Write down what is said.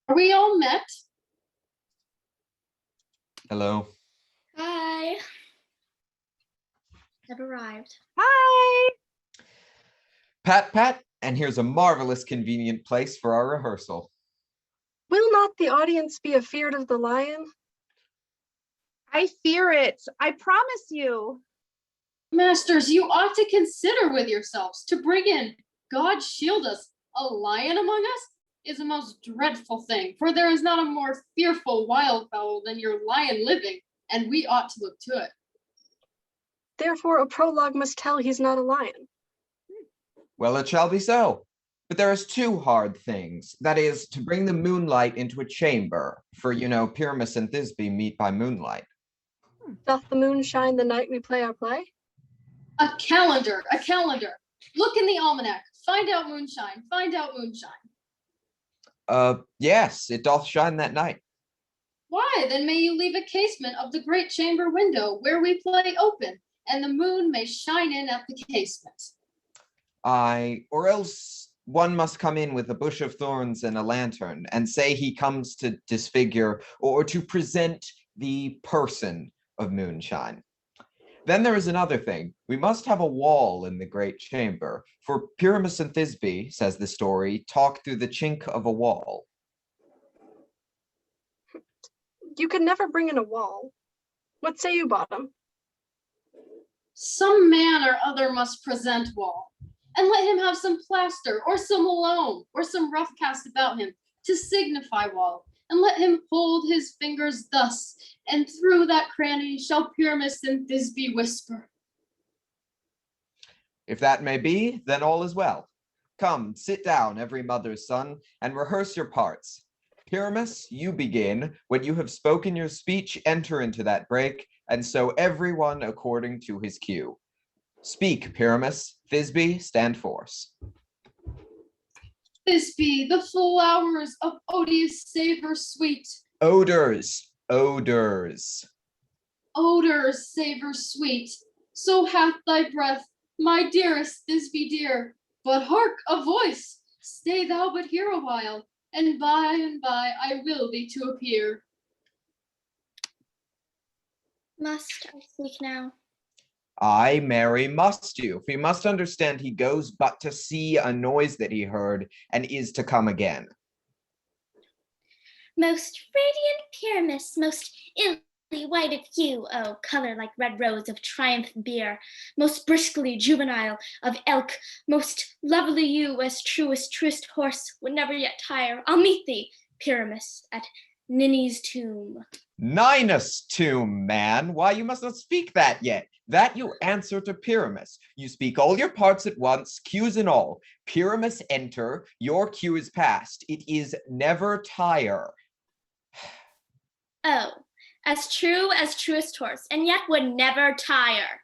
Are we all met? Hello. Hi. I've arrived. Hi. Pat, Pat, and here's a marvelous convenient place for our rehearsal. Will not the audience be afeard of the lion? I fear it. I promise you. Masters, you ought to consider with yourselves to bring in, God shield us, a lion among us is a most dreadful thing, for there is not a more fearful wildfowl than your lion living, and we ought to look to it. Therefore, a prologue must tell he's not a lion. Well, it shall be so. But there is two hard things. That is, to bring the moonlight into a chamber, for, Pyramus and Thisbe meet by moonlight. Doth the moon shine the night we play our play? A calendar, a calendar. Look in the almanac. Find out moonshine. Find out moonshine. Yes, it doth shine that night. Why, then may you leave a casement of the great chamber window where we play open, and the moon may shine in at the casement. Or else one must come in with a bush of thorns and a lantern, and say he comes to disfigure or to present the person of moonshine. Then there is another thing. We must have a wall in the great chamber, for Pyramus and Thisbe, says the story, talk through the chink of a wall. You could never bring in a wall. What say you, Bottom? Some man or other must present wall, and let him have some plaster, or some loam, or some rough cast about him, to signify wall, and let him hold his fingers thus, and through that cranny shall Pyramus and Thisbe whisper. If that may be, then all is well. Come, sit down, every mother's son, and rehearse your parts. Pyramus, you begin. When you have spoken your speech, enter into that break, and so everyone according to his cue. Speak, Pyramus. Thisbe, stand forth. Thisbe, the flowers of odious savor sweet. Odors, odors. Odors savor sweet. So hath thy breath, my dearest Thisbe dear. But hark, a voice. Stay thou but here a while, and by I will be to appear. Must I speak now? Aye, Mary, must you? For you must understand he goes but to see a noise that he heard, and is to come again. Most radiant Pyramus, most illy white of hue, oh, color like red rose of triumph beer, most briskly juvenile of elk, most lovely you, as truest horse would never yet tire. I'll meet thee, Pyramus, at Ninny's tomb. Ninus' tomb, man. Why, you must not speak that yet. That you answer to Pyramus. You speak all your parts at once, cues and all. Pyramus enter, your cue is past. It is never tire. Oh, as true as truest horse, and yet would never tire.